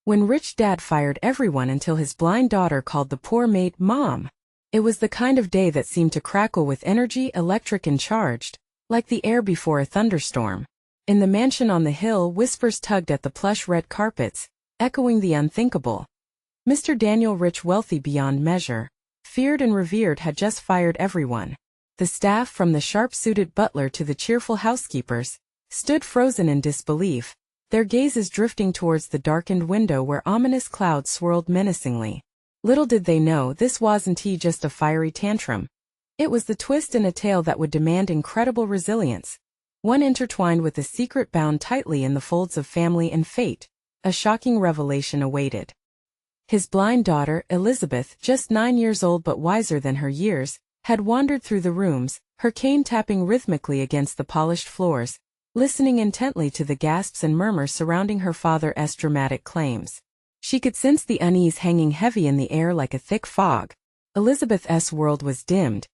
When Rich Dad fired everyone until his blind daughter called the poor maid Mom. It was the kind of day that seemed to crackle with energy, electric and charged, like the air before a thunderstorm. In the mansion on the hill, whispers tugged at the plush red carpets, echoing the unthinkable. Mr. Daniel Rich, wealthy beyond measure, feared and revered, had just fired everyone. The staff, from the sharp-suited butler to the cheerful housekeepers, stood frozen in disbelief, their gazes drifting towards the darkened window where ominous clouds swirled menacingly. Little did they know this wasn't just a fiery tantrum. It was the twist in a tale that would demand incredible resilience, one intertwined with a secret bound tightly in the folds of family and fate. A shocking revelation awaited. His blind daughter, Elizabeth, just 9 years old but wiser than her years, had wandered through the rooms, her cane tapping rhythmically against the polished floors, listening intently to the gasps and murmurs surrounding her father's dramatic claims. She could sense the unease hanging heavy in the air like a thick fog. Elizabeth's world was dimmed,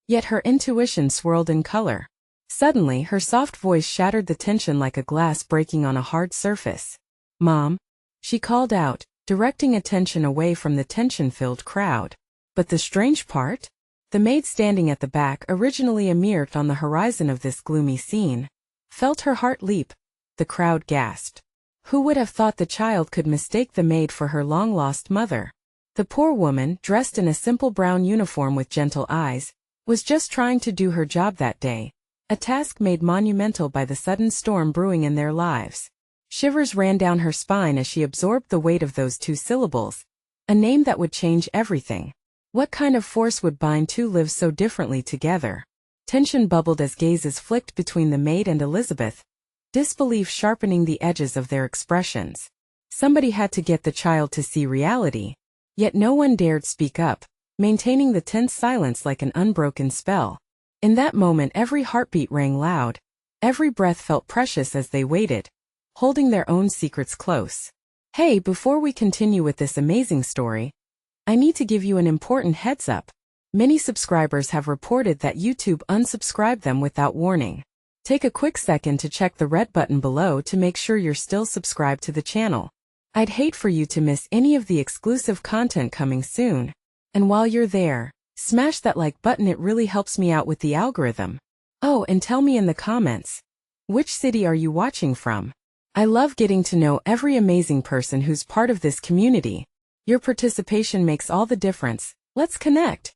yet her intuition swirled in color. Suddenly, her soft voice shattered the tension like a glass breaking on a hard surface. "Mom," she called out, directing attention away from the tension-filled crowd. But the strange part? The maid standing at the back, originally a mirror on the horizon of this gloomy scene, felt her heart leap. The crowd gasped. Who would have thought the child could mistake the maid for her long-lost mother? The poor woman, dressed in a simple brown uniform with gentle eyes, was just trying to do her job that day, a task made monumental by the sudden storm brewing in their lives. Shivers ran down her spine as she absorbed the weight of those 2 syllables, a name that would change everything. What kind of force would bind 2 lives so differently together? Tension bubbled as gazes flicked between the maid and Elizabeth, disbelief sharpening the edges of their expressions. Somebody had to get the child to see reality, yet no one dared speak up, maintaining the tense silence like an unbroken spell. In that moment, every heartbeat rang loud, every breath felt precious as they waited, holding their own secrets close. Hey, before we continue with this amazing story, I need to give you an important heads up. Many subscribers have reported that YouTube unsubscribed them without warning. Take a quick second to check the red button below to make sure you're still subscribed to the channel. I'd hate for you to miss any of the exclusive content coming soon. And while you're there, smash that like button, it really helps me out with the algorithm. Oh, and tell me in the comments, which city are you watching from? I love getting to know every amazing person who's part of this community. Your participation makes all the difference. Let's connect.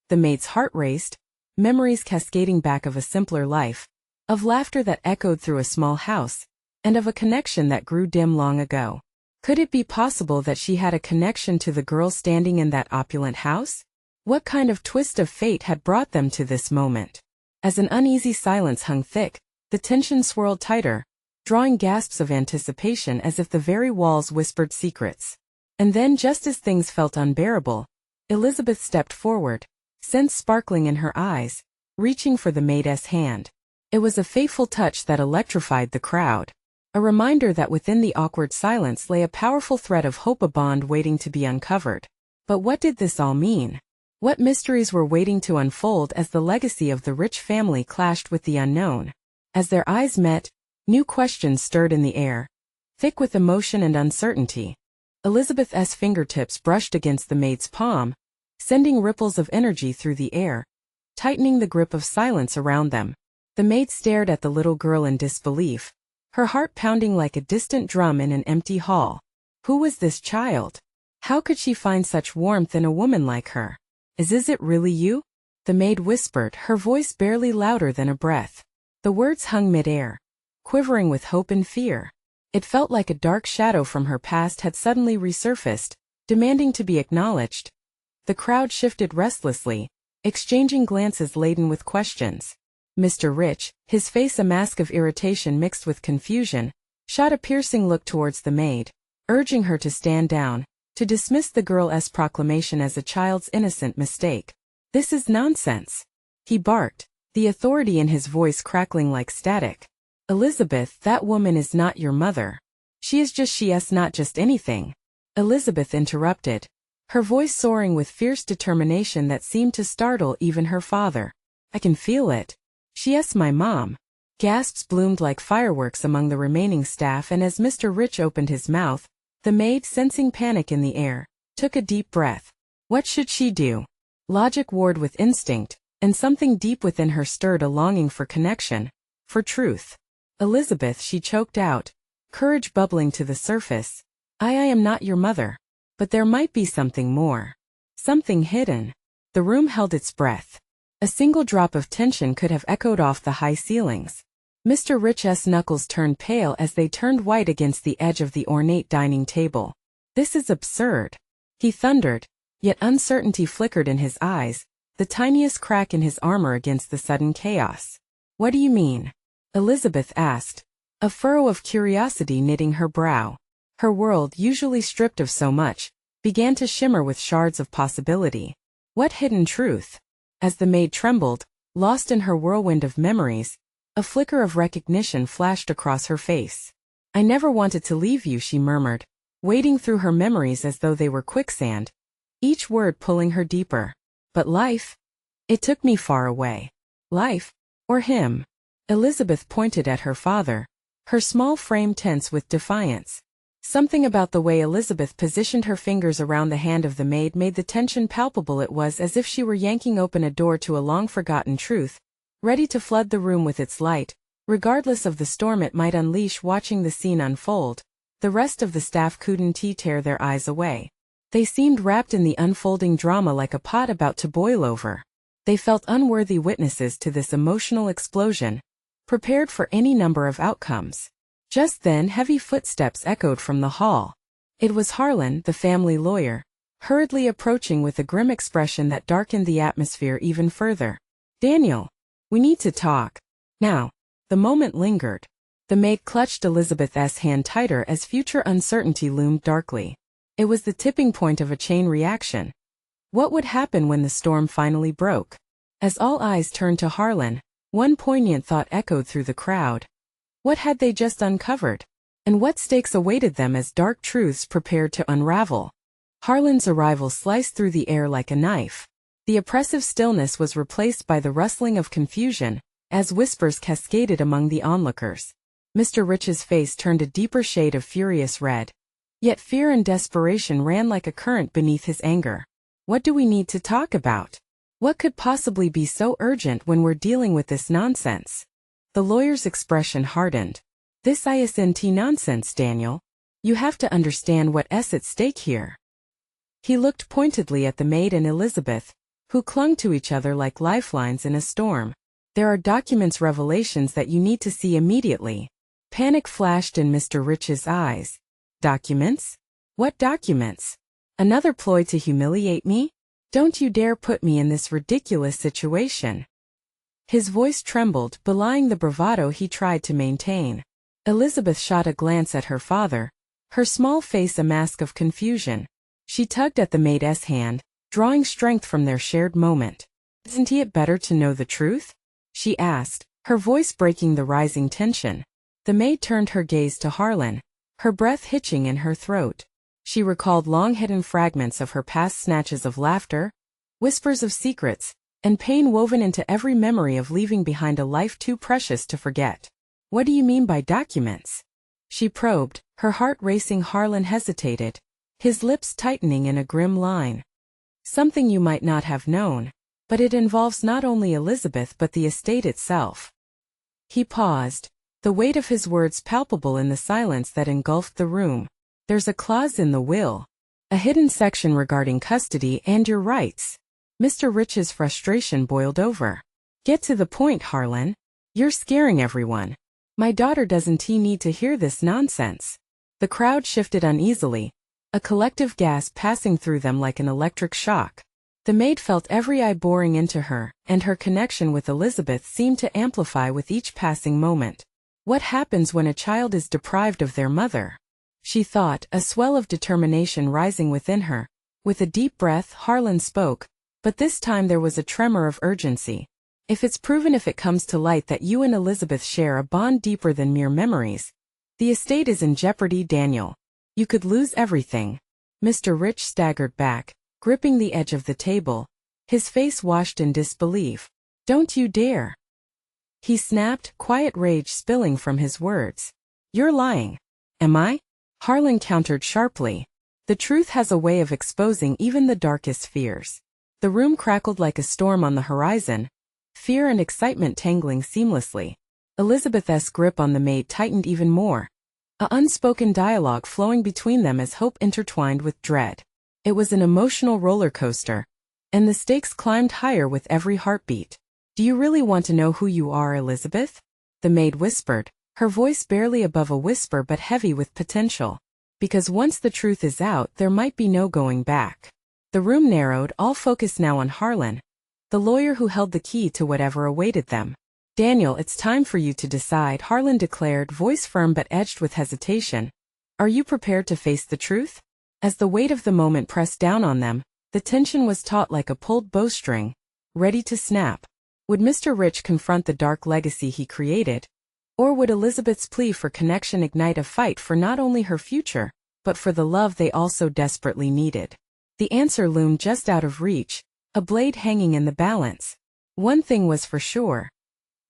The maid's heart raced, memories cascading back of a simpler life, of laughter that echoed through a small house, and of a connection that grew dim long ago. Could it be possible that she had a connection to the girl standing in that opulent house? What kind of twist of fate had brought them to this moment? As an uneasy silence hung thick, the tension swirled tighter, drawing gasps of anticipation as if the very walls whispered secrets. And then, just as things felt unbearable, Elizabeth stepped forward, sense sparkling in her eyes, reaching for the maid's hand. It was a fateful touch that electrified the crowd, a reminder that within the awkward silence lay a powerful thread of hope, a bond waiting to be uncovered. But what did this all mean? What mysteries were waiting to unfold as the legacy of the Rich family clashed with the unknown? As their eyes met, new questions stirred in the air, thick with emotion and uncertainty. Elizabeth's fingertips brushed against the maid's palm, sending ripples of energy through the air, tightening the grip of silence around them. The maid stared at the little girl in disbelief, her heart pounding like a distant drum in an empty hall. Who was this child? How could she find such warmth in a woman like her? Is it really you? The maid whispered, her voice barely louder than a breath. The words hung mid-air, quivering with hope and fear. It felt like a dark shadow from her past had suddenly resurfaced, demanding to be acknowledged. The crowd shifted restlessly, exchanging glances laden with questions. Mr. Rich, his face a mask of irritation mixed with confusion, shot a piercing look towards the maid, urging her to stand down, to dismiss the girl's proclamation as a child's innocent mistake. "This is nonsense," he barked, the authority in his voice crackling like static. "Elizabeth, that woman is not your mother. She's not just anything." Elizabeth interrupted, her voice soaring with fierce determination that seemed to startle even her father. "I can feel it. She's my mom." Gasps bloomed like fireworks among the remaining staff, and as Mr. Rich opened his mouth, The maid, sensing panic in the air, took a deep breath. What should she do? Logic warred with instinct, and something deep within her stirred a longing for connection, for truth. Elizabeth, she choked out, courage bubbling to the surface. I am not your mother. But there might be something more. Something hidden. The room held its breath. A single drop of tension could have echoed off the high ceilings. Mr. Rich's knuckles turned pale as they turned white against the edge of the ornate dining table. This is absurd, he thundered, yet uncertainty flickered in his eyes, the tiniest crack in his armor against the sudden chaos. What do you mean? Elizabeth asked, a furrow of curiosity knitting her brow. Her world, usually stripped of so much, began to shimmer with shards of possibility. What hidden truth? As the maid trembled, lost in her whirlwind of memories, a flicker of recognition flashed across her face. I never wanted to leave you, she murmured, wading through her memories as though they were quicksand, each word pulling her deeper. But life? It took me far away. Life? Or him? Elizabeth pointed at her father, her small frame tense with defiance. Something about the way Elizabeth positioned her fingers around the hand of the maid made the tension palpable. It was as if she were yanking open a door to a long-forgotten truth, ready to flood the room with its light, regardless of the storm it might unleash. Watching the scene unfold, the rest of the staff couldn't tear their eyes away. They seemed wrapped in the unfolding drama like a pot about to boil over. They felt unworthy witnesses to this emotional explosion, prepared for any number of outcomes. Just then heavy footsteps echoed from the hall. It was Harlan, the family lawyer, hurriedly approaching with a grim expression that darkened the atmosphere even further. Daniel, we need to talk. Now. The moment lingered. The maid clutched Elizabeth's hand tighter as future uncertainty loomed darkly. It was the tipping point of a chain reaction. What would happen when the storm finally broke? As all eyes turned to Harlan, one poignant thought echoed through the crowd. What had they just uncovered? And what stakes awaited them as dark truths prepared to unravel? Harlan's arrival sliced through the air like a knife. The oppressive stillness was replaced by the rustling of confusion, as whispers cascaded among the onlookers. Mr. Rich's face turned a deeper shade of furious red. Yet fear and desperation ran like a current beneath his anger. What do we need to talk about? What could possibly be so urgent when we're dealing with this nonsense? The lawyer's expression hardened. This isn't nonsense, Daniel. You have to understand what's at stake here. He looked pointedly at the maid and Elizabeth, who clung to each other like lifelines in a storm. There are documents, revelations that you need to see immediately. Panic flashed in Mr. Rich's eyes. Documents? What documents? Another ploy to humiliate me? Don't you dare put me in this ridiculous situation. His voice trembled, belying the bravado he tried to maintain. Elizabeth shot a glance at her father, her small face a mask of confusion. She tugged at the maid's hand, drawing strength from their shared moment. Isn't it better to know the truth? She asked, her voice breaking the rising tension. The maid turned her gaze to Harlan, her breath hitching in her throat. She recalled long-hidden fragments of her past, snatches of laughter, whispers of secrets, and pain woven into every memory of leaving behind a life too precious to forget. What do you mean by documents? She probed, her heart racing. Harlan hesitated, his lips tightening in a grim line. Something you might not have known, but it involves not only Elizabeth but the estate itself. He paused, the weight of his words palpable in the silence that engulfed the room. There's a clause in the will, a hidden section regarding custody and your rights. Mr. Rich's frustration boiled over. Get to the point, Harlan. You're scaring everyone. My daughter doesn't need to hear this nonsense. The crowd shifted uneasily, a collective gasp passing through them like an electric shock. The maid felt every eye boring into her, and her connection with Elizabeth seemed to amplify with each passing moment. What happens when a child is deprived of their mother? She thought, a swell of determination rising within her. With a deep breath, Harlan spoke, but this time there was a tremor of urgency. If it's proven, if it comes to light that you and Elizabeth share a bond deeper than mere memories, the estate is in jeopardy, Daniel. You could lose everything. Mr. Rich staggered back, gripping the edge of the table, his face washed in disbelief. Don't you dare! He snapped, quiet rage spilling from his words. You're lying. Am I? Harlan countered sharply. The truth has a way of exposing even the darkest fears. The room crackled like a storm on the horizon, fear and excitement tangling seamlessly. Elizabeth's grip on the maid tightened even more, a unspoken dialogue flowing between them as hope intertwined with dread. It was an emotional roller coaster, and the stakes climbed higher with every heartbeat. "Do you really want to know who you are, Elizabeth?" the maid whispered, her voice barely above a whisper but heavy with potential. "Because once the truth is out, there might be no going back." The room narrowed, all focus now on Harlan, the lawyer who held the key to whatever awaited them. "Daniel, it's time for you to decide," Harlan declared, voice firm but edged with hesitation. "Are you prepared to face the truth?" As the weight of the moment pressed down on them, the tension was taut like a pulled bowstring, ready to snap. Would Mr. Rich confront the dark legacy he created? Or would Elizabeth's plea for connection ignite a fight for not only her future, but for the love they also desperately needed? The answer loomed just out of reach, a blade hanging in the balance. One thing was for sure.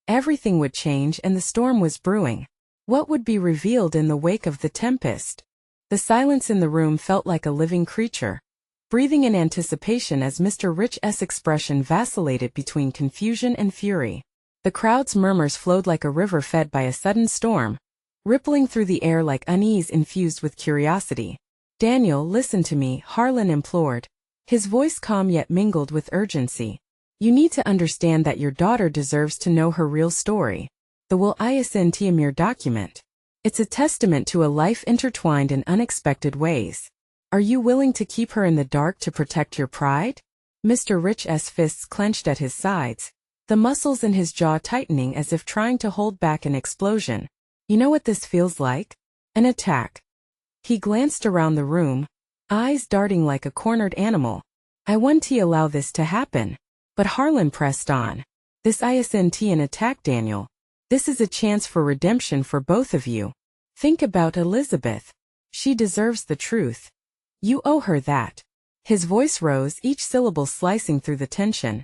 Everything would change and the storm was brewing. What would be revealed in the wake of the tempest? The silence in the room felt like a living creature, breathing in anticipation as Mr. Rich's expression vacillated between confusion and fury. The crowd's murmurs flowed like a river fed by a sudden storm, rippling through the air like unease infused with curiosity. "Daniel, listen to me," Harlan implored, his voice calm yet mingled with urgency. "You need to understand that your daughter deserves to know her real story. The will isn't document. It's a testament to a life intertwined in unexpected ways. Are you willing to keep her in the dark to protect your pride?" Mr. Rich's fists clenched at his sides, the muscles in his jaw tightening as if trying to hold back an explosion. "You know what this feels like? An attack." He glanced around the room, eyes darting like a cornered animal. "I won't allow this to happen." But Harlan pressed on. "This isn't an attack, Daniel. This is a chance for redemption for both of you. Think about Elizabeth. She deserves the truth. You owe her that." His voice rose, each syllable slicing through the tension.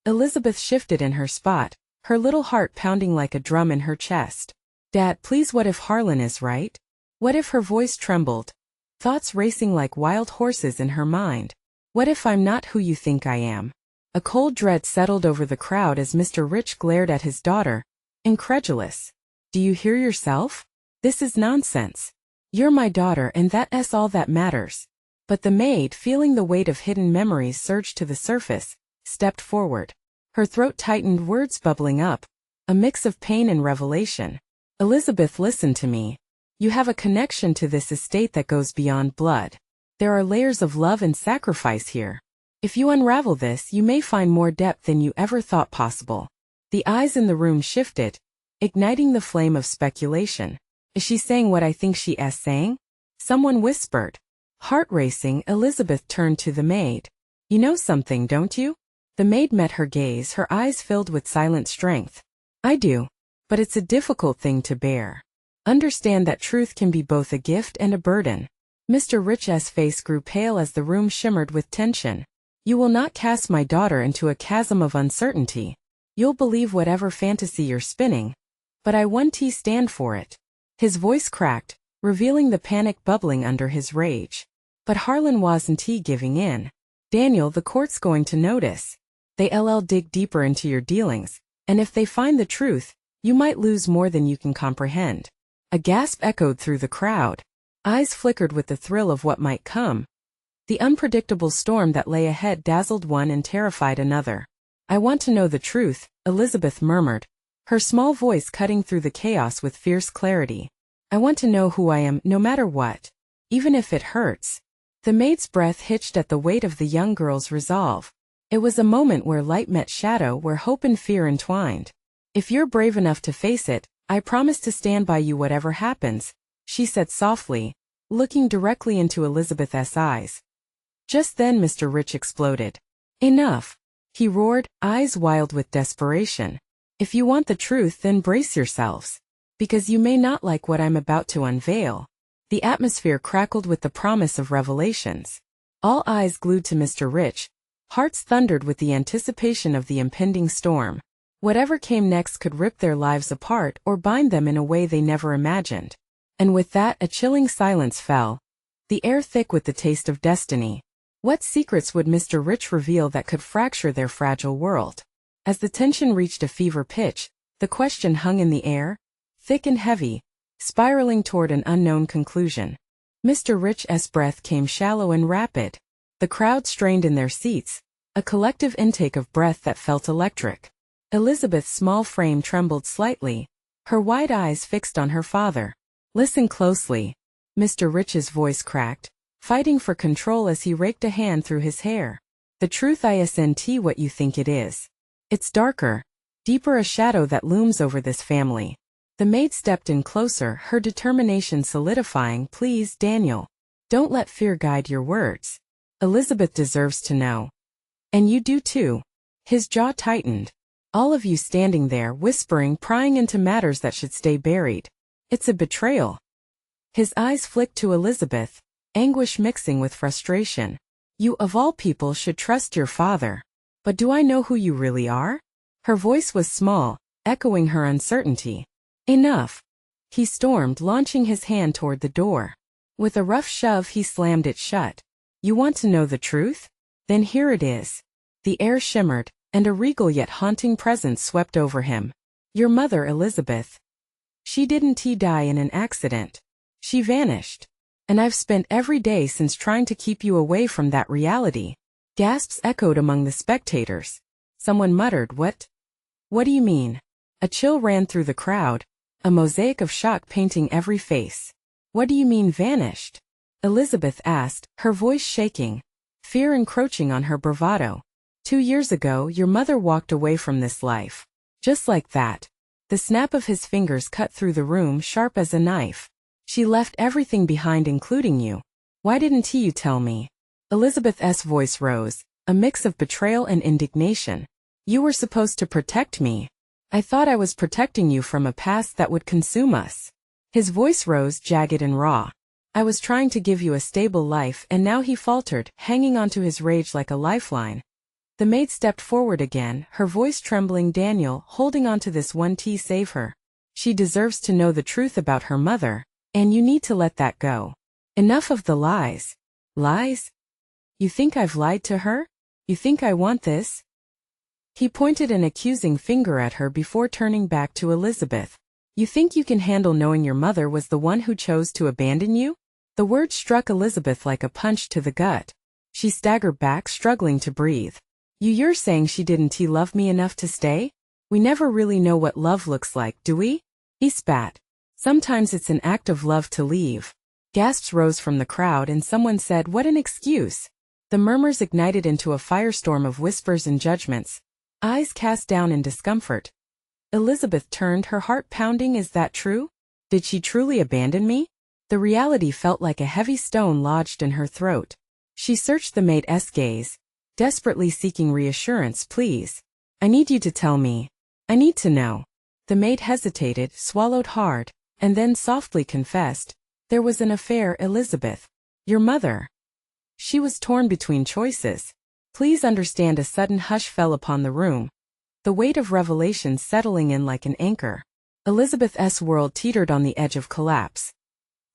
Elizabeth shifted in her spot, her little heart pounding like a drum in her chest. "Dad, please, what if Harlan is right? What if?" Her voice trembled, thoughts racing like wild horses in her mind. "What if I'm not who you think I am?" A cold dread settled over the crowd as Mr. Rich glared at his daughter, incredulous. "Do you hear yourself? This is nonsense. You're my daughter and that's all that matters." But the maid, feeling the weight of hidden memories surge to the surface, stepped forward. Her throat tightened, words bubbling up, a mix of pain and revelation. "Elizabeth, listen to me. You have a connection to this estate that goes beyond blood. There are layers of love and sacrifice here. If you unravel this, you may find more depth than you ever thought possible." The eyes in the room shifted, igniting the flame of speculation. "Is she saying what I think she is saying?" someone whispered. Heart racing, Elizabeth turned to the maid. "You know something, don't you?" The maid met her gaze, her eyes filled with silent strength. "I do. But it's a difficult thing to bear. Understand that truth can be both a gift and a burden." Mr. Rich's face grew pale as the room shimmered with tension. "You will not cast my daughter into a chasm of uncertainty. You'll believe whatever fantasy you're spinning. But I won't stand for it." His voice cracked, revealing the panic bubbling under his rage. But Harlan wasn't giving in. "Daniel, the court's going to notice. They'll dig deeper into your dealings, and if they find the truth, you might lose more than you can comprehend." A gasp echoed through the crowd. Eyes flickered with the thrill of what might come. The unpredictable storm that lay ahead dazzled one and terrified another. "I want to know the truth," Elizabeth murmured, her small voice cutting through the chaos with fierce clarity. "I want to know who I am, no matter what. Even if it hurts." The maid's breath hitched at the weight of the young girl's resolve. It was a moment where light met shadow, where hope and fear entwined. "If you're brave enough to face it, I promise to stand by you whatever happens," she said softly, looking directly into Elizabeth's eyes. Just then Mr. Rich exploded. "Enough!" he roared, eyes wild with desperation. "If you want the truth, then brace yourselves. Because you may not like what I'm about to unveil." The atmosphere crackled with the promise of revelations. All eyes glued to Mr. Rich, hearts thundered with the anticipation of the impending storm. Whatever came next could rip their lives apart or bind them in a way they never imagined. And with that, a chilling silence fell, the air thick with the taste of destiny. What secrets would Mr. Rich reveal that could fracture their fragile world? As the tension reached a fever pitch, the question hung in the air, thick and heavy, spiraling toward an unknown conclusion. Mr. Rich's breath came shallow and rapid. The crowd strained in their seats, a collective intake of breath that felt electric. Elizabeth's small frame trembled slightly, her wide eyes fixed on her father. "Listen closely." Mr. Rich's voice cracked, fighting for control as he raked a hand through his hair. "The truth isn't what you think it is. It's darker, deeper, a shadow that looms over this family." The maid stepped in closer, her determination solidifying. "Please, Daniel, don't let fear guide your words. Elizabeth deserves to know. And you do too." His jaw tightened. "All of you standing there, whispering, prying into matters that should stay buried. It's a betrayal." His eyes flicked to Elizabeth, anguish mixing with frustration. "You of all people should trust your father. But do I know who you really are?" Her voice was small, echoing her uncertainty. "Enough," he stormed, launching his hand toward the door. With a rough shove he slammed it shut. "You want to know the truth? Then here it is." The air shimmered, and a regal yet haunting presence swept over him. "Your mother, Elizabeth. She didn't die in an accident. She vanished. And I've spent every day since trying to keep you away from that reality." Gasps echoed among the spectators. Someone muttered, "What? What do you mean?" A chill ran through the crowd, a mosaic of shock painting every face. "What do you mean vanished?" Elizabeth asked, her voice shaking, fear encroaching on her bravado. 2 years ago, your mother walked away from this life. Just like that. The snap of his fingers cut through the room sharp as a knife. She left everything behind, including you. Why didn't you tell me? Elizabeth's voice rose, a mix of betrayal and indignation. You were supposed to protect me. I thought I was protecting you from a past that would consume us. His voice rose, jagged and raw. I was trying to give you a stable life, and now he faltered, hanging onto his rage like a lifeline. The maid stepped forward again, her voice trembling. "Daniel, holding on to this one tea, save her. She deserves to know the truth about her mother, and you need to let that go. Enough of the lies." "Lies? You think I've lied to her? You think I want this?" He pointed an accusing finger at her before turning back to Elizabeth. "You think you can handle knowing your mother was the one who chose to abandon you?" The word struck Elizabeth like a punch to the gut. She staggered back, struggling to breathe. You're saying she didn't love me enough to stay? We never really know what love looks like, do we?" He spat. "Sometimes it's an act of love to leave." Gasps rose from the crowd and someone said, "What an excuse." The murmurs ignited into a firestorm of whispers and judgments, eyes cast down in discomfort. Elizabeth turned, her heart pounding. Is that true? Did she truly abandon me? The reality felt like a heavy stone lodged in her throat. She searched the maid's gaze, desperately seeking reassurance. "Please. I need you to tell me. I need to know." The maid hesitated, swallowed hard, and then softly confessed, "There was an affair, Elizabeth. Your mother." She was torn between choices. Please understand. A sudden hush fell upon the room, the weight of revelation settling in like an anchor. Elizabeth's world teetered on the edge of collapse.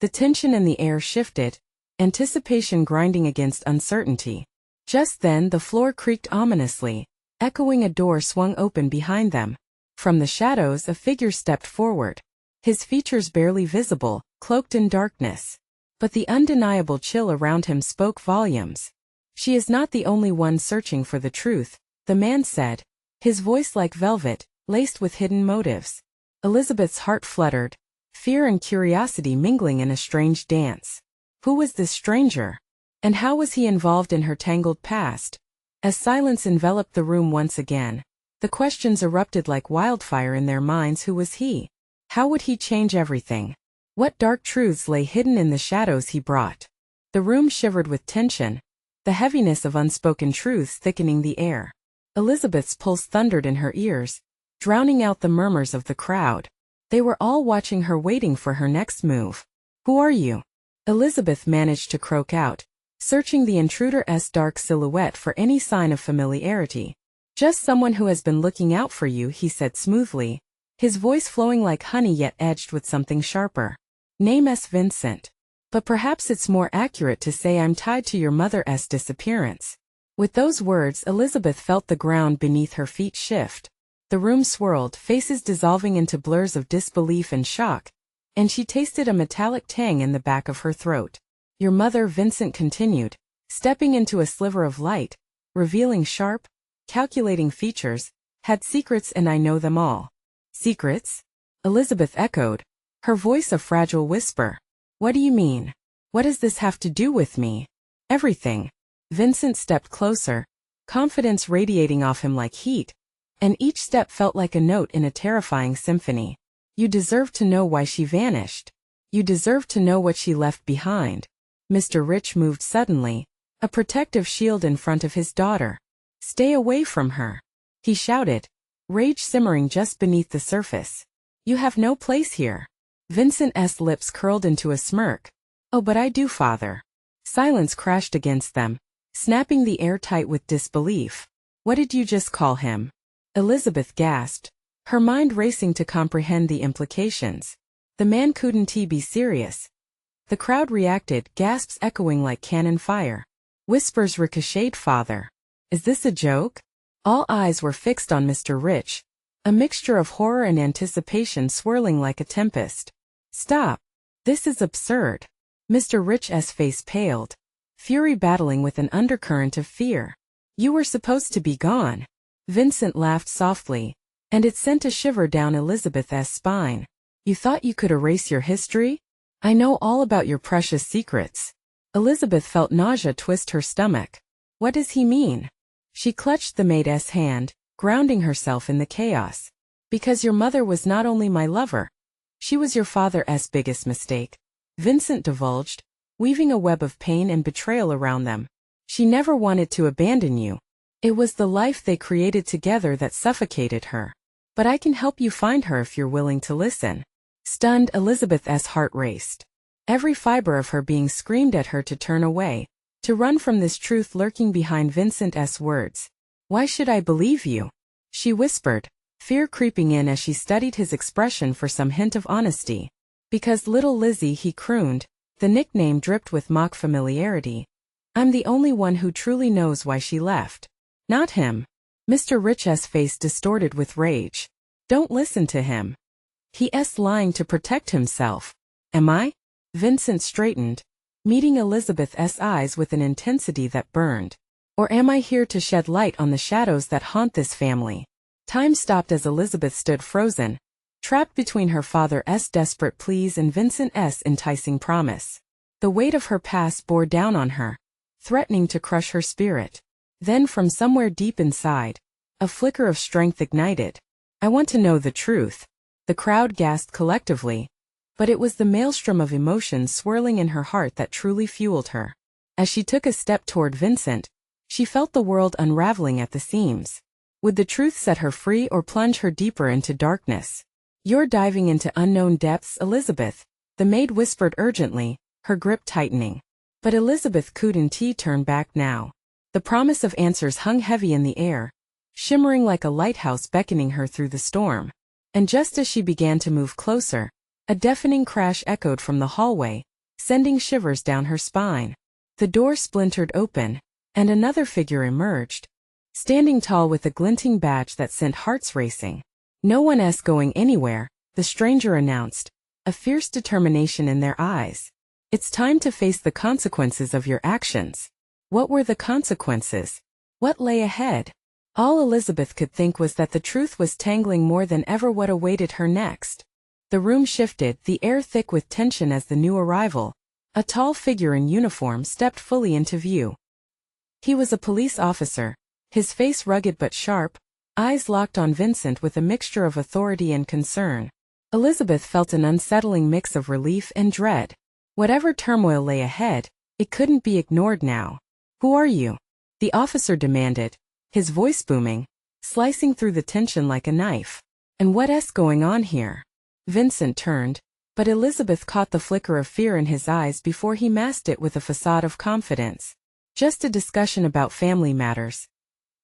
The tension in the air shifted, anticipation grinding against uncertainty. Just then the floor creaked ominously, echoing. A door swung open behind them. From the shadows a figure stepped forward, his features barely visible, cloaked in darkness. But the undeniable chill around him spoke volumes. "She is not the only one searching for the truth," the man said, his voice like velvet, laced with hidden motives. Elizabeth's heart fluttered, fear and curiosity mingling in a strange dance. Who was this stranger? And how was he involved in her tangled past? As silence enveloped the room once again, the questions erupted like wildfire in their minds. Who was he? How would he change everything? What dark truths lay hidden in the shadows he brought? The room shivered with tension, the heaviness of unspoken truths thickening the air. Elizabeth's pulse thundered in her ears, drowning out the murmurs of the crowd. They were all watching her, waiting for her next move. "Who are you?" Elizabeth managed to croak out, searching the intruder's dark silhouette for any sign of familiarity. "Just someone who has been looking out for you," he said smoothly, his voice flowing like honey yet edged with something sharper. Name S. Vincent. But perhaps it's more accurate to say I'm tied to your mother's disappearance. With those words, Elizabeth felt the ground beneath her feet shift. The room swirled, faces dissolving into blurs of disbelief and shock, and she tasted a metallic tang in the back of her throat. Your mother, Vincent continued, stepping into a sliver of light, revealing sharp, calculating features, had secrets and I know them all. Secrets? Elizabeth echoed, her voice a fragile whisper. What do you mean? What does this have to do with me? Everything. Vincent stepped closer, confidence radiating off him like heat, and each step felt like a note in a terrifying symphony. You deserve to know why she vanished. You deserve to know what she left behind. Mr. Rich moved suddenly, a protective shield in front of his daughter. Stay away from her, he shouted, rage simmering just beneath the surface. You have no place here. Vincent's lips curled into a smirk. Oh, but I do, father. Silence crashed against them, snapping the air tight with disbelief. What did you just call him? Elizabeth gasped, her mind racing to comprehend the implications. The man couldn't be serious. The crowd reacted, gasps echoing like cannon fire. Whispers ricocheted. Father. Is this a joke? All eyes were fixed on Mr. Rich, a mixture of horror and anticipation swirling like a tempest. Stop. This is absurd. Mr. Rich's face paled, fury battling with an undercurrent of fear. You were supposed to be gone. Vincent laughed softly, and it sent a shiver down Elizabeth's spine. You thought you could erase your history? I know all about your precious secrets. Elizabeth felt nausea twist her stomach. What does he mean? She clutched the maid's hand, grounding herself in the chaos. Because your mother was not only my lover. She was your father's biggest mistake, Vincent divulged, weaving a web of pain and betrayal around them. She never wanted to abandon you. It was the life they created together that suffocated her. But I can help you find her if you're willing to listen. Stunned, Elizabeth's heart raced. Every fiber of her being screamed at her to turn away, to run from this truth lurking behind Vincent's words. Why should I believe you? She whispered, fear creeping in as she studied his expression for some hint of honesty. Because little Lizzie, he crooned, the nickname dripped with mock familiarity. I'm the only one who truly knows why she left. Not him. Mr. Rich's face distorted with rage. Don't listen to him. He's lying to protect himself. Am I? Vincent straightened, meeting Elizabeth's eyes with an intensity that burned. Or am I here to shed light on the shadows that haunt this family? Time stopped as Elizabeth stood frozen, trapped between her father's desperate pleas and Vincent's enticing promise. The weight of her past bore down on her, threatening to crush her spirit. Then from somewhere deep inside, a flicker of strength ignited. I want to know the truth. The crowd gasped collectively, but it was the maelstrom of emotions swirling in her heart that truly fueled her. As she took a step toward Vincent, she felt the world unraveling at the seams. Would the truth set her free or plunge her deeper into darkness? You're diving into unknown depths, Elizabeth, the maid whispered urgently, her grip tightening. But Elizabeth couldn't turn back now. The promise of answers hung heavy in the air, shimmering like a lighthouse beckoning her through the storm. And just as she began to move closer, a deafening crash echoed from the hallway, sending shivers down her spine. The door splintered open, and another figure emerged, standing tall with a glinting badge that sent hearts racing. No one's going anywhere, the stranger announced, a fierce determination in their eyes. It's time to face the consequences of your actions. What were the consequences? What lay ahead? All Elizabeth could think was that the truth was tangling more than ever what awaited her next. The room shifted, the air thick with tension as the new arrival, a tall figure in uniform, stepped fully into view. He was a police officer, his face rugged but sharp, eyes locked on Vincent with a mixture of authority and concern. Elizabeth felt an unsettling mix of relief and dread. Whatever turmoil lay ahead, it couldn't be ignored now. Who are you? The officer demanded, his voice booming, slicing through the tension like a knife. And what's going on here? Vincent turned, but Elizabeth caught the flicker of fear in his eyes before he masked it with a facade of confidence. Just a discussion about family matters.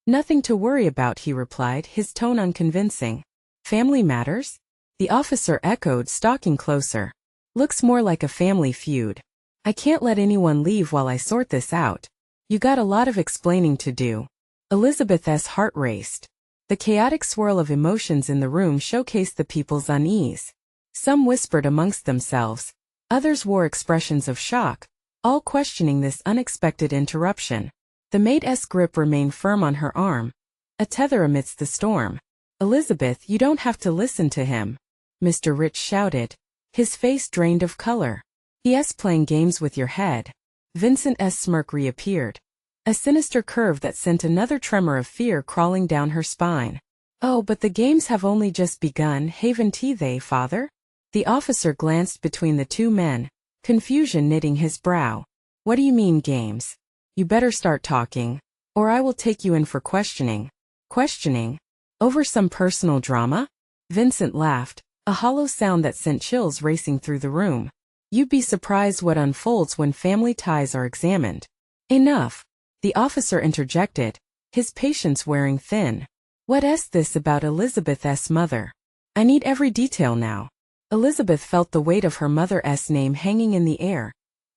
Nothing to worry about, he replied, his tone unconvincing. Family matters? The officer echoed, stalking closer. Looks more like a family feud. I can't let anyone leave while I sort this out. You got a lot of explaining to do. Elizabeth's heart raced. The chaotic swirl of emotions in the room showcased the people's unease. Some whispered amongst themselves. Others wore expressions of shock, all questioning this unexpected interruption. The maid's grip remained firm on her arm, a tether amidst the storm. Elizabeth, you don't have to listen to him, Mr. Rich shouted, his face drained of color. He's playing games with your head. Vincent's smirk reappeared, a sinister curve that sent another tremor of fear crawling down her spine. Oh, but the games have only just begun, haven't they, father? The officer glanced between the two men, confusion knitting his brow. What do you mean games? You better start talking, or I will take you in for questioning. Questioning? Over some personal drama? Vincent laughed, a hollow sound that sent chills racing through the room. You'd be surprised what unfolds when family ties are examined. Enough, the officer interjected, his patience wearing thin. What's this about Elizabeth's mother? I need every detail now. Elizabeth felt the weight of her mother's name hanging in the air,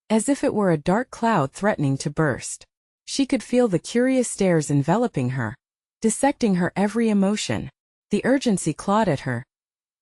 as if it were a dark cloud threatening to burst. She could feel the curious stares enveloping her, dissecting her every emotion. The urgency clawed at her.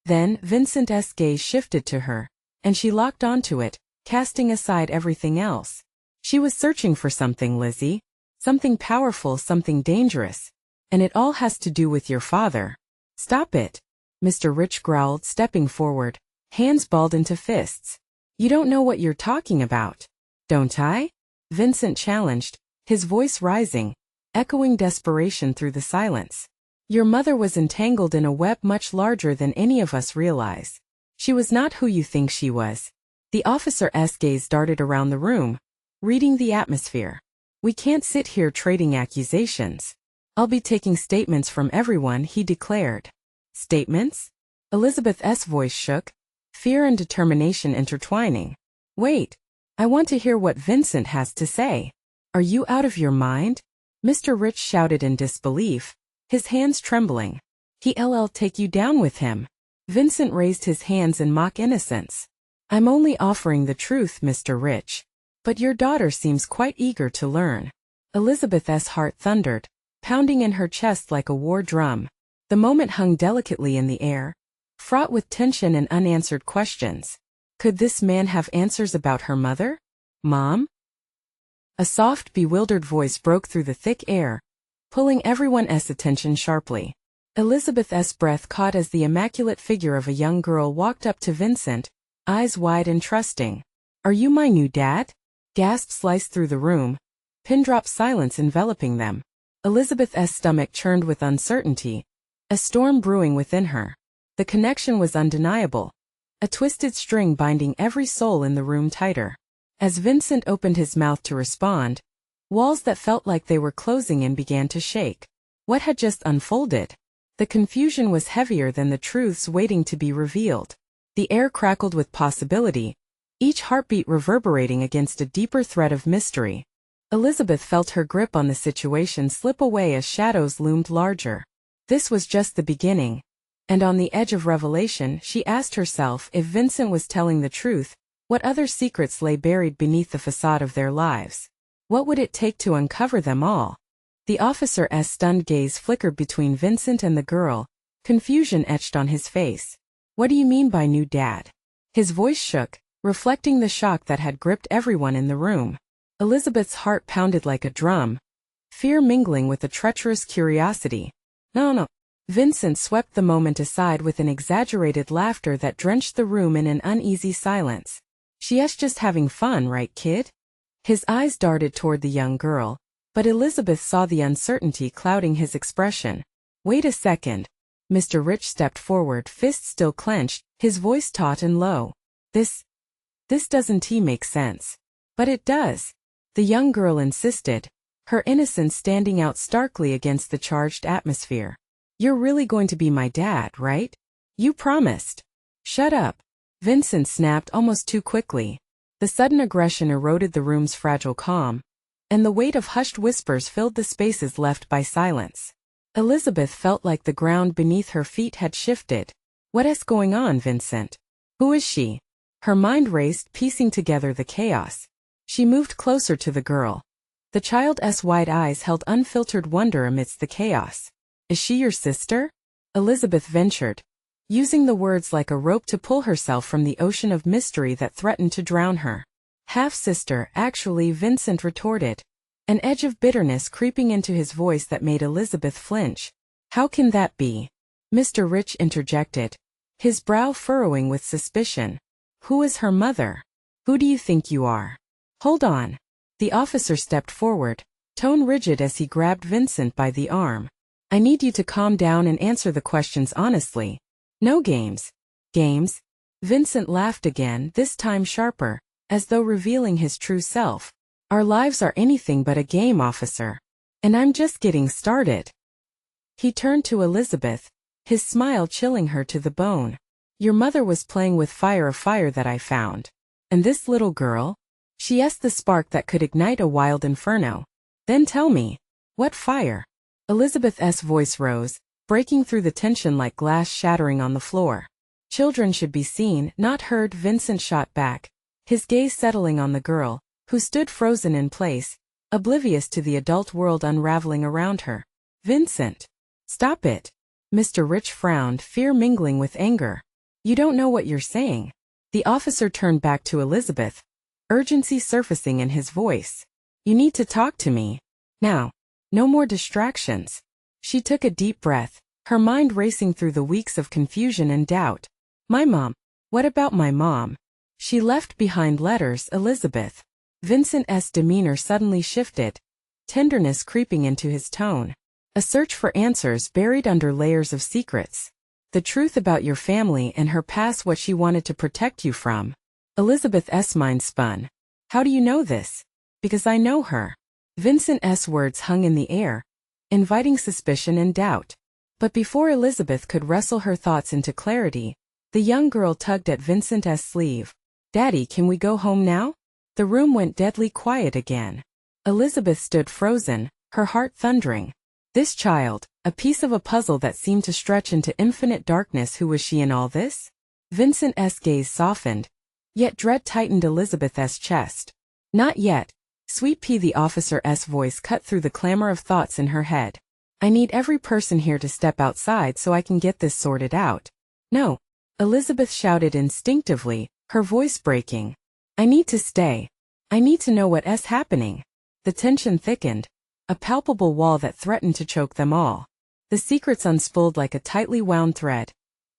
Then Vincent's gaze shifted to her, and she locked onto it, casting aside everything else. She was searching for something, Lizzie. Something powerful, something dangerous. And it all has to do with your father. Stop it, Mr. Rich growled, stepping forward, hands balled into fists. You don't know what you're talking about. Don't I? Vincent challenged, his voice rising, echoing desperation through the silence. Your mother was entangled in a web much larger than any of us realize. She was not who you think she was. The officer's gaze darted around the room, reading the atmosphere. We can't sit here trading accusations. I'll be taking statements from everyone, he declared. Statements? Elizabeth's voice shook, fear and determination intertwining. Wait, I want to hear what Vincent has to say. Are you out of your mind? Mr. Rich shouted in disbelief, his hands trembling. He'll take you down with him. Vincent raised his hands in mock innocence. I'm only offering the truth, Mr. Rich. But your daughter seems quite eager to learn. Elizabeth's heart thundered, pounding in her chest like a war drum. The moment hung delicately in the air, fraught with tension and unanswered questions. Could this man have answers about her mother? Mom? A soft, bewildered voice broke through the thick air, pulling everyone's attention sharply. Elizabeth's breath caught as the immaculate figure of a young girl walked up to Vincent, eyes wide and trusting. Are you my new dad? Gasps sliced through the room, pin-drop silence enveloping them. Elizabeth's stomach churned with uncertainty, a storm brewing within her. The connection was undeniable, a twisted string binding every soul in the room tighter. As Vincent opened his mouth to respond, walls that felt like they were closing in began to shake. What had just unfolded? The confusion was heavier than the truths waiting to be revealed. The air crackled with possibility, each heartbeat reverberating against a deeper thread of mystery. Elizabeth felt her grip on the situation slip away as shadows loomed larger. This was just the beginning, and on the edge of revelation she asked herself if Vincent was telling the truth, what other secrets lay buried beneath the facade of their lives. What would it take to uncover them all? The officer's stunned gaze flickered between Vincent and the girl, confusion etched on his face. What do you mean by new dad? His voice shook, reflecting the shock that had gripped everyone in the room. Elizabeth's heart pounded like a drum, fear mingling with a treacherous curiosity. No. Vincent swept the moment aside with an exaggerated laughter that drenched the room in an uneasy silence. She's just having fun, right, kid? His eyes darted toward the young girl, but Elizabeth saw the uncertainty clouding his expression. Wait a second. Mr. Rich stepped forward, fists still clenched, his voice taut and low. This doesn't make sense. But it does. The young girl insisted, her innocence standing out starkly against the charged atmosphere. You're really going to be my dad, right? You promised. Shut up. Vincent snapped almost too quickly. The sudden aggression eroded the room's fragile calm, and the weight of hushed whispers filled the spaces left by silence. Elizabeth felt like the ground beneath her feet had shifted. What's going on, Vincent? Who is she? Her mind raced, piecing together the chaos. She moved closer to the girl. The child's wide eyes held unfiltered wonder amidst the chaos. Is she your sister? Elizabeth ventured, using the words like a rope to pull herself from the ocean of mystery that threatened to drown her. Half-sister, actually, Vincent retorted, an edge of bitterness creeping into his voice that made Elizabeth flinch. How can that be? Mr. Rich interjected, his brow furrowing with suspicion. Who is her mother? Who do you think you are? Hold on. The officer stepped forward, tone rigid as he grabbed Vincent by the arm. I need you to calm down and answer the questions honestly. No games. Games? Vincent laughed again, this time sharper, as though revealing his true self. Our lives are anything but a game, officer. And I'm just getting started. He turned to Elizabeth, his smile chilling her to the bone. Your mother was playing with fire, a fire that I found. And this little girl? She asked, the spark that could ignite a wild inferno. Then tell me, what fire? Elizabeth's voice rose, breaking through the tension like glass shattering on the floor. Children should be seen, not heard, Vincent shot back, his gaze settling on the girl, who stood frozen in place, oblivious to the adult world unraveling around her. Vincent! Stop it! Mr. Rich frowned, fear mingling with anger. You don't know what you're saying. The officer turned back to Elizabeth, urgency surfacing in his voice. You need to talk to me. Now. No more distractions. She took a deep breath, her mind racing through the weeks of confusion and doubt. My mom. What about my mom? She left behind letters, Elizabeth. Vincent's demeanor suddenly shifted, tenderness creeping into his tone. A search for answers buried under layers of secrets. The truth about your family and her past, what she wanted to protect you from. Elizabeth's mind spun. How do you know this? Because I know her. Vincent's words hung in the air, inviting suspicion and doubt. But before Elizabeth could wrestle her thoughts into clarity, the young girl tugged at Vincent's sleeve. Daddy, can we go home now? The room went deadly quiet again. Elizabeth stood frozen, her heart thundering. This child, a piece of a puzzle that seemed to stretch into infinite darkness. Who was she in all this? Vincent's gaze softened, yet dread tightened Elizabeth's chest. Not yet. Sweet pea, the officer's voice cut through the clamor of thoughts in her head. I need every person here to step outside so I can get this sorted out. No. Elizabeth shouted instinctively, her voice breaking. I need to stay. I need to know what's happening. The tension thickened, a palpable wall that threatened to choke them all. The secrets unspooled like a tightly wound thread,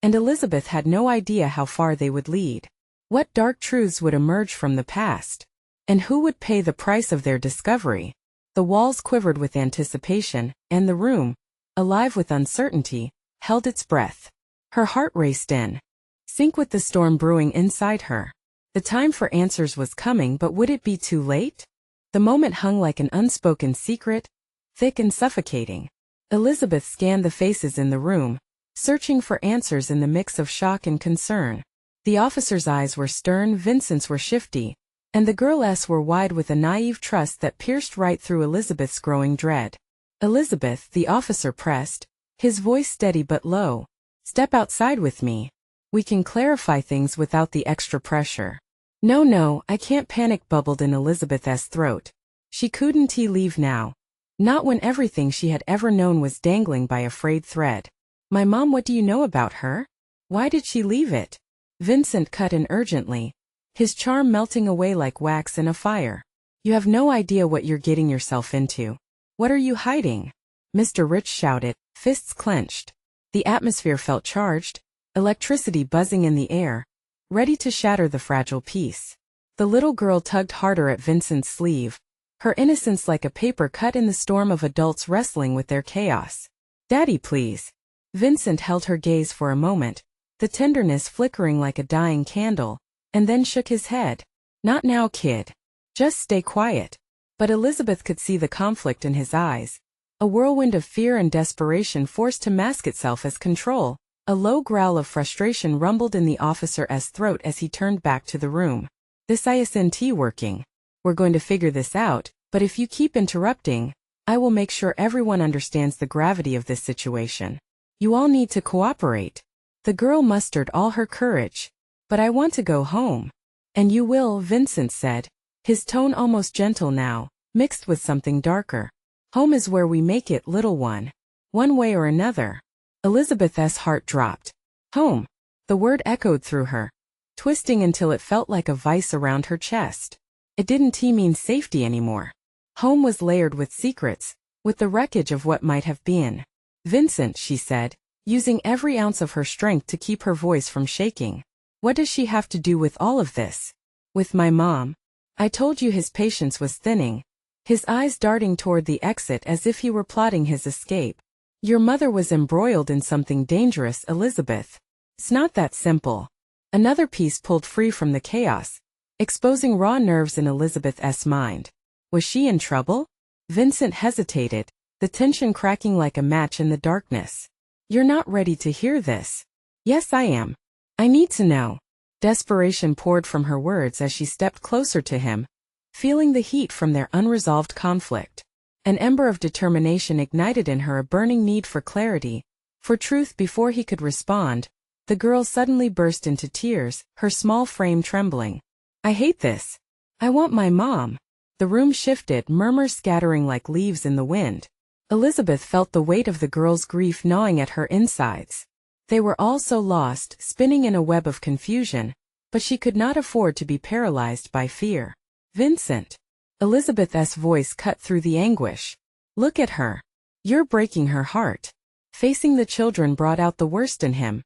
and Elizabeth had no idea how far they would lead. What dark truths would emerge from the past? And who would pay the price of their discovery? The walls quivered with anticipation, and the room, alive with uncertainty, held its breath. Her heart raced in sync with the storm brewing inside her. The time for answers was coming, but would it be too late? The moment hung like an unspoken secret, thick and suffocating. Elizabeth scanned the faces in the room, searching for answers in the mix of shock and concern. The officer's eyes were stern, Vincent's were shifty, and the girl's were wide with a naive trust that pierced right through Elizabeth's growing dread. Elizabeth, the officer pressed, his voice steady but low. Step outside with me. We can clarify things without the extra pressure. No, I can't, panic bubbled in Elizabeth's throat. She couldn't leave now. Not when everything she had ever known was dangling by a frayed thread. My mom, what do you know about her? Why did she leave it? Vincent cut in urgently, his charm melting away like wax in a fire. You have no idea what you're getting yourself into. What are you hiding? Mr. Rich shouted, fists clenched. The atmosphere felt charged, electricity buzzing in the air, ready to shatter the fragile peace. The little girl tugged harder at Vincent's sleeve, her innocence like a paper cut in the storm of adults wrestling with their chaos. Daddy, please. Vincent held her gaze for a moment, the tenderness flickering like a dying candle, and then shook his head. Not now, kid. Just stay quiet. But Elizabeth could see the conflict in his eyes. A whirlwind of fear and desperation forced to mask itself as control. A low growl of frustration rumbled in the officer's throat as he turned back to the room. This isn't working. We're going to figure this out, but if you keep interrupting, I will make sure everyone understands the gravity of this situation. You all need to cooperate. The girl mustered all her courage. But I want to go home. And you will, Vincent said, his tone almost gentle now, mixed with something darker. Home is where we make it, little one. One way or another. Elizabeth's heart dropped. Home. The word echoed through her, twisting until it felt like a vice around her chest. It didn't mean safety anymore. Home was layered with secrets, with the wreckage of what might have been. Vincent, she said, using every ounce of her strength to keep her voice from shaking. What does she have to do with all of this? With my mom. I told you his patience was thinning, his eyes darting toward the exit as if he were plotting his escape. Your mother was embroiled in something dangerous, Elizabeth. It's not that simple. Another piece pulled free from the chaos, exposing raw nerves in Elizabeth's mind. Was she in trouble? Vincent hesitated, the tension cracking like a match in the darkness. You're not ready to hear this. Yes, I am. I need to know. Desperation poured from her words as she stepped closer to him, feeling the heat from their unresolved conflict. An ember of determination ignited in her a burning need for clarity, for truth. Before he could respond, the girl suddenly burst into tears, her small frame trembling. I hate this. I want my mom. The room shifted, murmurs scattering like leaves in the wind. Elizabeth felt the weight of the girl's grief gnawing at her insides. They were all so lost, spinning in a web of confusion, but she could not afford to be paralyzed by fear. Vincent. Elizabeth's voice cut through the anguish. Look at her. You're breaking her heart. Facing the children brought out the worst in him.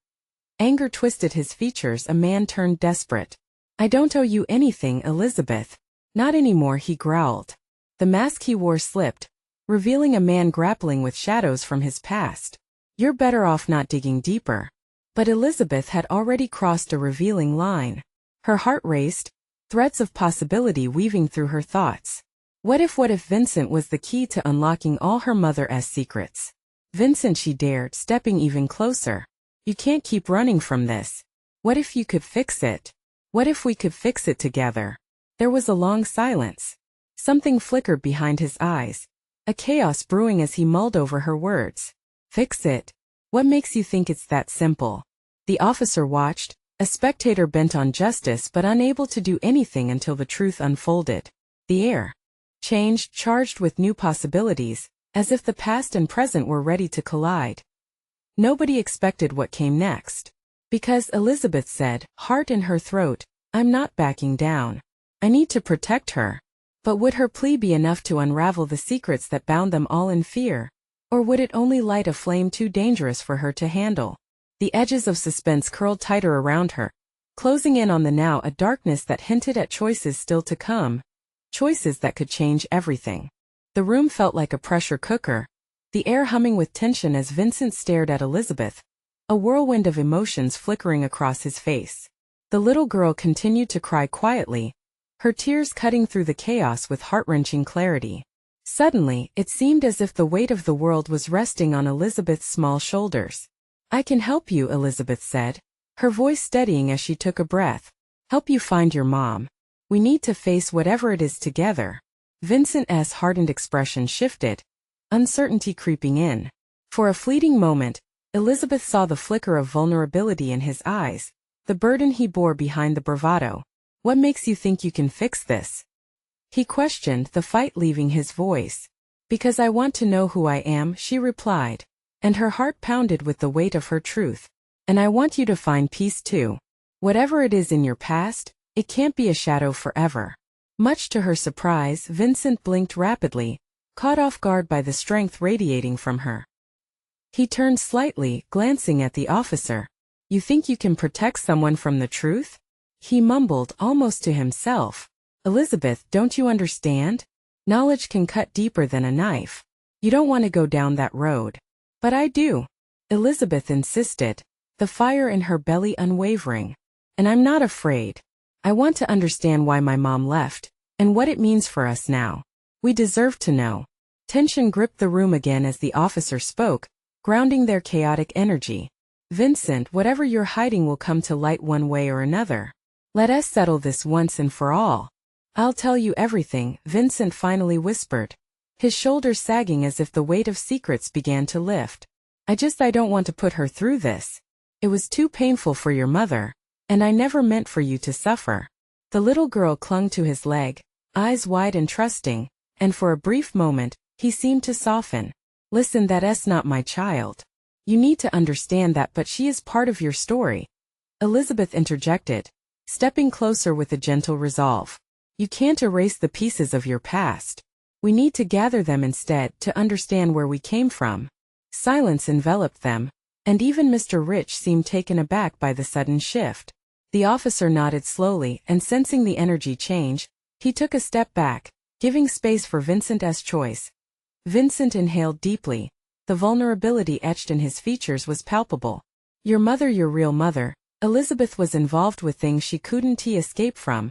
Anger twisted his features. A man turned desperate. I don't owe you anything, Elizabeth. Not anymore, he growled. The mask he wore slipped, revealing a man grappling with shadows from his past. You're better off not digging deeper. But Elizabeth had already crossed a revealing line. Her heart raced, threads of possibility weaving through her thoughts. What if Vincent was the key to unlocking all her mother's secrets? Vincent, she dared, stepping even closer. You can't keep running from this. What if you could fix it? What if we could fix it together? There was a long silence. Something flickered behind his eyes, a chaos brewing as he mulled over her words. Fix it? What makes you think it's that simple? The officer watched, a spectator bent on justice but unable to do anything until the truth unfolded. The air changed, charged with new possibilities, as if the past and present were ready to collide. Nobody expected what came next. Because Elizabeth said, heart in her throat, I'm not backing down. I need to protect her. But would her plea be enough to unravel the secrets that bound them all in fear? Or would it only light a flame too dangerous for her to handle? The edges of suspense curled tighter around her, closing in on the now, a darkness that hinted at choices still to come. Choices that could change everything. The room felt like a pressure cooker, the air humming with tension as Vincent stared at Elizabeth, a whirlwind of emotions flickering across his face. The little girl continued to cry quietly, her tears cutting through the chaos with heart-wrenching clarity. Suddenly, it seemed as if the weight of the world was resting on Elizabeth's small shoulders. I can help you, Elizabeth said, her voice steadying as she took a breath. Help you find your mom. We need to face whatever it is together. Vincent's hardened expression shifted, uncertainty creeping in. For a fleeting moment, Elizabeth saw the flicker of vulnerability in his eyes, the burden he bore behind the bravado. What makes you think you can fix this? He questioned, the fight leaving his voice. Because I want to know who I am, she replied, and her heart pounded with the weight of her truth. And I want you to find peace too. Whatever it is in your past, it can't be a shadow forever. Much to her surprise, Vincent blinked rapidly, caught off guard by the strength radiating from her. He turned slightly, glancing at the officer. You think you can protect someone from the truth? He mumbled, almost to himself. Elizabeth, don't you understand? Knowledge can cut deeper than a knife. You don't want to go down that road. But I do. Elizabeth insisted, the fire in her belly unwavering. And I'm not afraid. I want to understand why my mom left, and what it means for us now. We deserve to know. Tension gripped the room again as the officer spoke, grounding their chaotic energy. Vincent, whatever you're hiding will come to light one way or another. Let us settle this once and for all. I'll tell you everything, Vincent finally whispered, his shoulders sagging as if the weight of secrets began to lift. I don't want to put her through this. It was too painful for your mother, and I never meant for you to suffer. The little girl clung to his leg, eyes wide and trusting, and for a brief moment, he seemed to soften. Listen, that's not my child. You need to understand that, but she is part of your story. Elizabeth interjected, stepping closer with a gentle resolve. You can't erase the pieces of your past. We need to gather them instead to understand where we came from. Silence enveloped them, and even Mr. Rich seemed taken aback by the sudden shift. The officer nodded slowly, and sensing the energy change, he took a step back, giving space for Vincent's choice. Vincent inhaled deeply. The vulnerability etched in his features was palpable. Your mother, your real mother. Elizabeth was involved with things she couldn't escape from.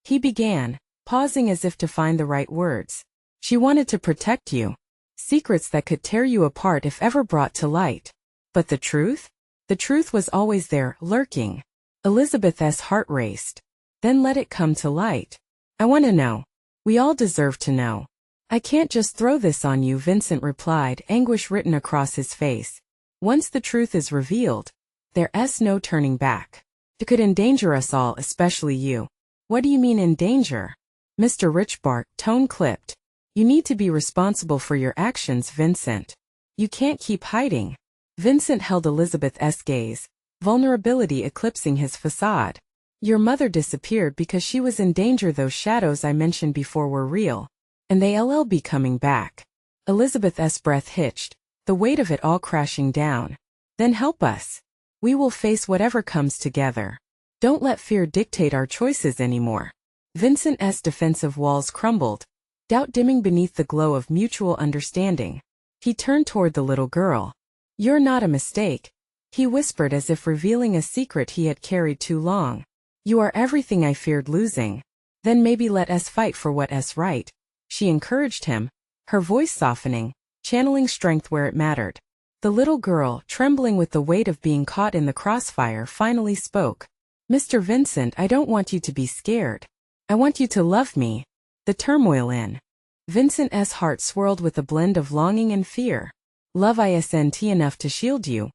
He began, pausing as if to find the right words. She wanted to protect you. Secrets that could tear you apart if ever brought to light. But the truth? The truth was always there, lurking. Elizabeth's heart raced. Then let it come to light. I want to know. We all deserve to know. I can't just throw this on you, Vincent replied, anguish written across his face. Once the truth is revealed, there's no turning back. It could endanger us all, especially you. What do you mean endanger? Mr. Rich barked, tone clipped. You need to be responsible for your actions, Vincent. You can't keep hiding. Vincent held Elizabeth's gaze, vulnerability eclipsing his facade. Your mother disappeared because she was in danger. Those shadows I mentioned before were real. And they'll be coming back. Elizabeth's breath hitched, the weight of it all crashing down. Then help us. We will face whatever comes together. Don't let fear dictate our choices anymore. Vincent's defensive walls crumbled, doubt dimming beneath the glow of mutual understanding. He turned toward the little girl. You're not a mistake, he whispered as if revealing a secret he had carried too long. You are everything I feared losing. Then maybe let us fight for what's right. She encouraged him, her voice softening, channeling strength where it mattered. The little girl, trembling with the weight of being caught in the crossfire, finally spoke. Mr. Vincent, I don't want you to be scared. I want you to love me. The turmoil in Vincent's heart swirled with a blend of longing and fear. Love isn't enough to shield you.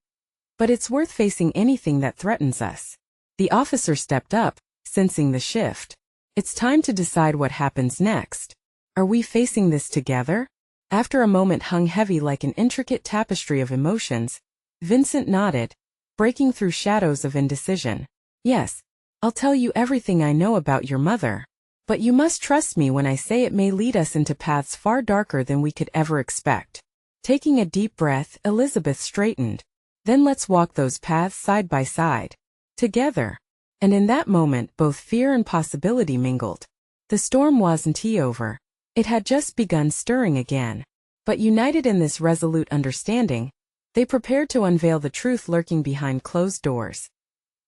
But it's worth facing anything that threatens us. The officer stepped up, sensing the shift. It's time to decide what happens next. Are we facing this together? After a moment hung heavy like an intricate tapestry of emotions, Vincent nodded, breaking through shadows of indecision. Yes, I'll tell you everything I know about your mother. But you must trust me when I say it may lead us into paths far darker than we could ever expect. Taking a deep breath, Elizabeth straightened. Then let's walk those paths side by side. Together. And in that moment both fear and possibility mingled. The storm wasn't over. It had just begun stirring again. But united in this resolute understanding, they prepared to unveil the truth lurking behind closed doors.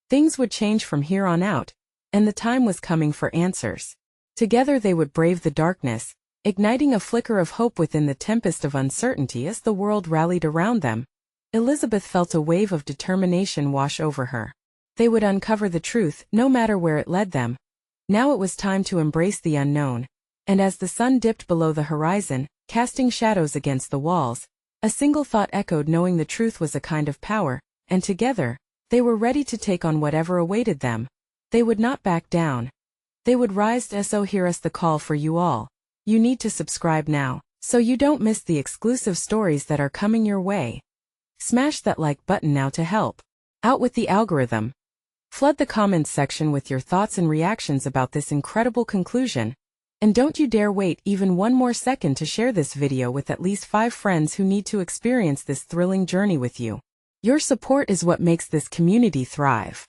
Things would change from here on out, and the time was coming for answers. Together they would brave the darkness, igniting a flicker of hope within the tempest of uncertainty as the world rallied around them. Elizabeth felt a wave of determination wash over her. They would uncover the truth, no matter where it led them. Now it was time to embrace the unknown. And as the sun dipped below the horizon, casting shadows against the walls, a single thought echoed, knowing the truth was a kind of power, and together, they were ready to take on whatever awaited them. They would not back down. They would rise. So here's the call for you all. You need to subscribe now, so you don't miss the exclusive stories that are coming your way. Smash that like button now to help out with the algorithm. Flood the comments section with your thoughts and reactions about this incredible conclusion. And don't you dare wait even one more second to share this video with at least 5 friends who need to experience this thrilling journey with you. Your support is what makes this community thrive.